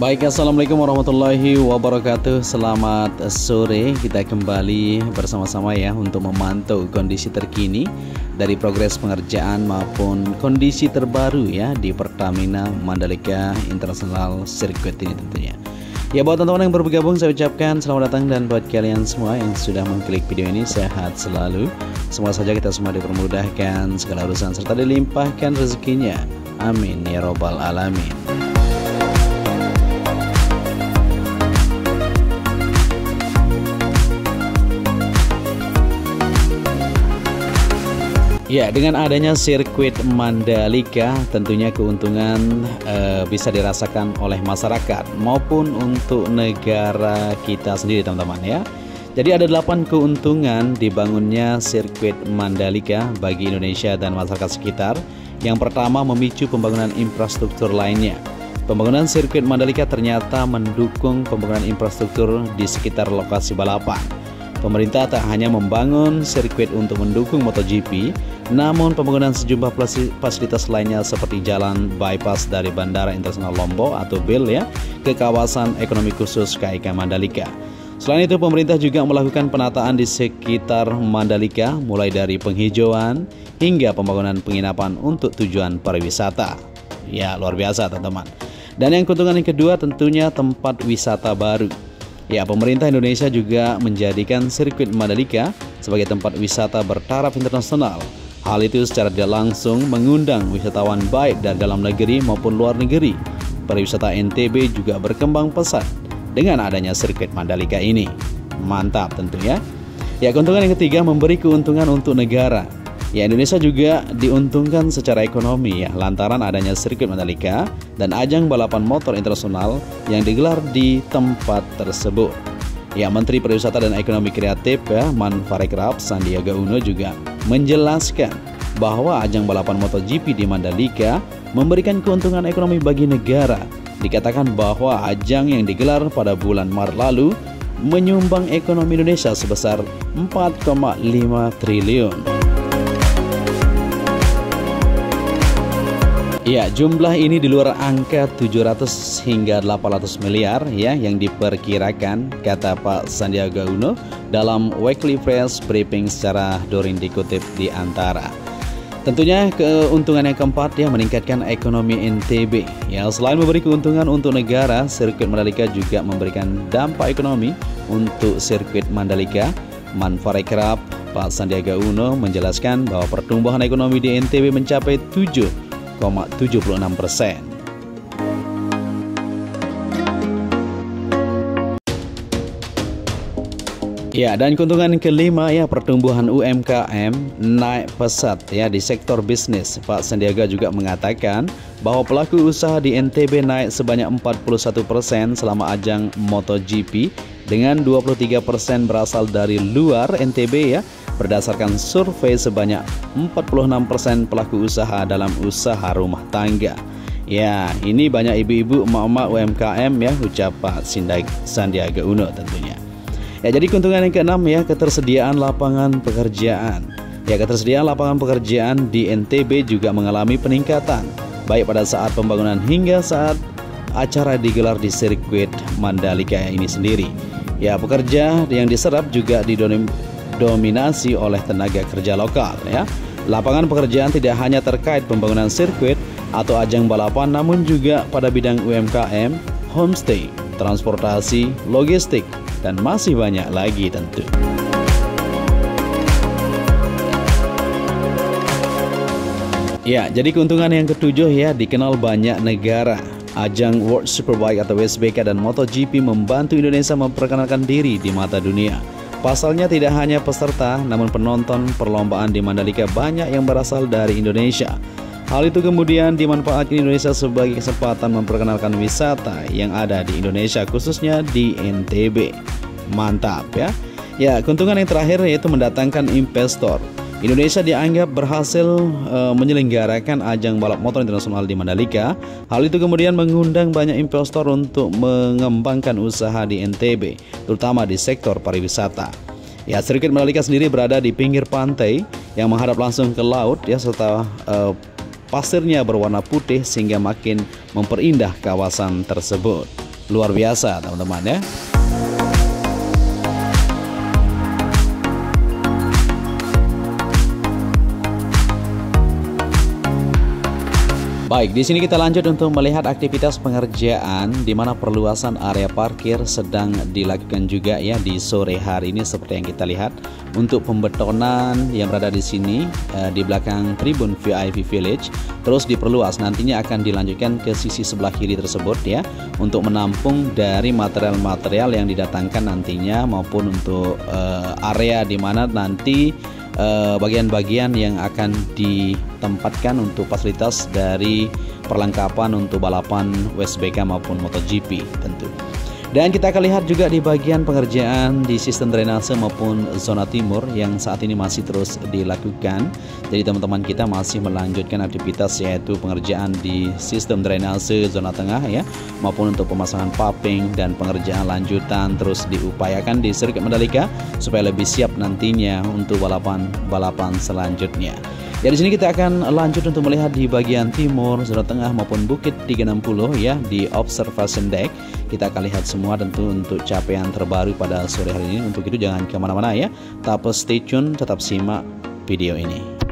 Baik, assalamualaikum warahmatullahi wabarakatuh. Selamat sore, kita kembali bersama-sama ya untuk memantau kondisi terkini dari progres pengerjaan maupun kondisi terbaru ya di Pertamina Mandalika International Circuit ini tentunya. Ya, buat teman-teman yang baru bergabung saya ucapkan selamat datang, dan buat kalian semua yang sudah mengklik video ini sehat selalu. Semoga saja kita semua dipermudahkan segala urusan serta dilimpahkan rezekinya. Amin ya robbal alamin. Ya, dengan adanya sirkuit Mandalika tentunya keuntungan bisa dirasakan oleh masyarakat maupun untuk negara kita sendiri teman-teman ya. Jadi ada 8 keuntungan dibangunnya sirkuit Mandalika bagi Indonesia dan masyarakat sekitar. Yang pertama, memicu pembangunan infrastruktur lainnya. Pembangunan sirkuit Mandalika ternyata mendukung pembangunan infrastruktur di sekitar lokasi balapan. Pemerintah tak hanya membangun sirkuit untuk mendukung MotoGP, namun pembangunan sejumlah fasilitas lainnya seperti jalan bypass dari Bandara Internasional Lombok atau BIL ya ke kawasan ekonomi khusus KIK Mandalika. Selain itu, pemerintah juga melakukan penataan di sekitar Mandalika mulai dari penghijauan hingga pembangunan penginapan untuk tujuan pariwisata. Ya, luar biasa teman-teman. Dan yang keuntungan yang kedua tentunya tempat wisata baru. Ya, pemerintah Indonesia juga menjadikan sirkuit Mandalika sebagai tempat wisata bertaraf internasional. Hal itu secara tidak langsung mengundang wisatawan baik dari dalam negeri maupun luar negeri. Pariwisata NTB juga berkembang pesat dengan adanya sirkuit Mandalika ini. Mantap tentunya. Ya, keuntungan yang ketiga memberi keuntungan untuk negara. Ya, Indonesia juga diuntungkan secara ekonomi ya lantaran adanya sirkuit Mandalika dan ajang balapan motor internasional yang digelar di tempat tersebut. Ya, Menteri Pariwisata dan Ekonomi Kreatif ya Manfarekraf Sandiaga Uno juga menjelaskan bahwa ajang balapan MotoGP di Mandalika memberikan keuntungan ekonomi bagi negara. Dikatakan bahwa ajang yang digelar pada bulan Maret lalu menyumbang ekonomi Indonesia sebesar 4,5 triliun. Ya, jumlah ini di luar angka 700 hingga 800 miliar ya yang diperkirakan, kata Pak Sandiaga Uno dalam weekly press briefing secara daring dikutip di Antara. Tentunya keuntungan yang keempat ya meningkatkan ekonomi NTB. Ya, selain memberi keuntungan untuk negara, sirkuit Mandalika juga memberikan dampak ekonomi untuk sirkuit Mandalika. Manfarekraf Pak Sandiaga Uno menjelaskan bahwa pertumbuhan ekonomi di NTB mencapai 7,76%. Ya, dan keuntungan kelima ya pertumbuhan UMKM naik pesat ya di sektor bisnis. Pak Sandiaga juga mengatakan bahwa pelaku usaha di NTB naik sebanyak 41% selama ajang MotoGP dengan 23% berasal dari luar NTB ya. Berdasarkan survei sebanyak 46% pelaku usaha dalam usaha rumah tangga. Ya, ini banyak ibu-ibu, emak-emak UMKM ya, ucap Pak Sandiaga Uno tentunya. Ya, jadi keuntungan yang keenam ya ketersediaan lapangan pekerjaan. Ya, ketersediaan lapangan pekerjaan di NTB juga mengalami peningkatan baik pada saat pembangunan hingga saat acara digelar di sirkuit Mandalika ini sendiri. Ya, pekerja yang diserap juga didominasi oleh tenaga kerja lokal ya. Lapangan pekerjaan tidak hanya terkait pembangunan sirkuit atau ajang balapan, namun juga pada bidang UMKM, homestay, transportasi, logistik, dan masih banyak lagi tentu. Ya, jadi keuntungan yang ketujuh ya dikenal banyak negara. Ajang World Superbike atau WSBK dan MotoGP membantu Indonesia memperkenalkan diri di mata dunia. Pasalnya tidak hanya peserta, namun penonton perlombaan di Mandalika banyak yang berasal dari Indonesia. Hal itu kemudian dimanfaatkan Indonesia sebagai kesempatan memperkenalkan wisata yang ada di Indonesia, khususnya di NTB. Mantap ya. Ya, keuntungan yang terakhir yaitu mendatangkan investor. Indonesia dianggap berhasil menyelenggarakan ajang balap motor internasional di Mandalika. Hal itu kemudian mengundang banyak investor untuk mengembangkan usaha di NTB, terutama di sektor pariwisata. Ya, sirkuit Mandalika sendiri berada di pinggir pantai yang menghadap langsung ke laut ya, serta pasirnya berwarna putih sehingga makin memperindah kawasan tersebut. luar biasa teman-teman ya. Baik, di sini kita lanjut untuk melihat aktivitas pengerjaan di mana perluasan area parkir sedang dilakukan juga ya di sore hari ini seperti yang kita lihat. Untuk pembetonan yang berada di sini di belakang tribun VIP Village terus diperluas, nantinya akan dilanjutkan ke sisi sebelah kiri tersebut ya untuk menampung dari material-material yang didatangkan nantinya, maupun untuk area di mana nanti bagian-bagian yang akan ditempatkan untuk fasilitas dari perlengkapan untuk balapan WSBK maupun MotoGP tentu. Dan kita akan lihat juga di bagian pengerjaan di sistem drainase maupun zona timur yang saat ini masih terus dilakukan. Jadi teman-teman kita masih melanjutkan aktivitas yaitu pengerjaan di sistem drainase zona tengah ya, maupun untuk pemasangan paving dan pengerjaan lanjutan terus diupayakan di sirkuit Mandalika supaya lebih siap nantinya untuk balapan selanjutnya. Ya, di sini kita akan lanjut untuk melihat di bagian timur, zona tengah maupun Bukit 360 ya di observation deck. Kita akan lihat semua tentu untuk capaian terbaru pada sore hari ini. Untuk itu jangan kemana-mana ya, tetap stay tune, tetap simak video ini.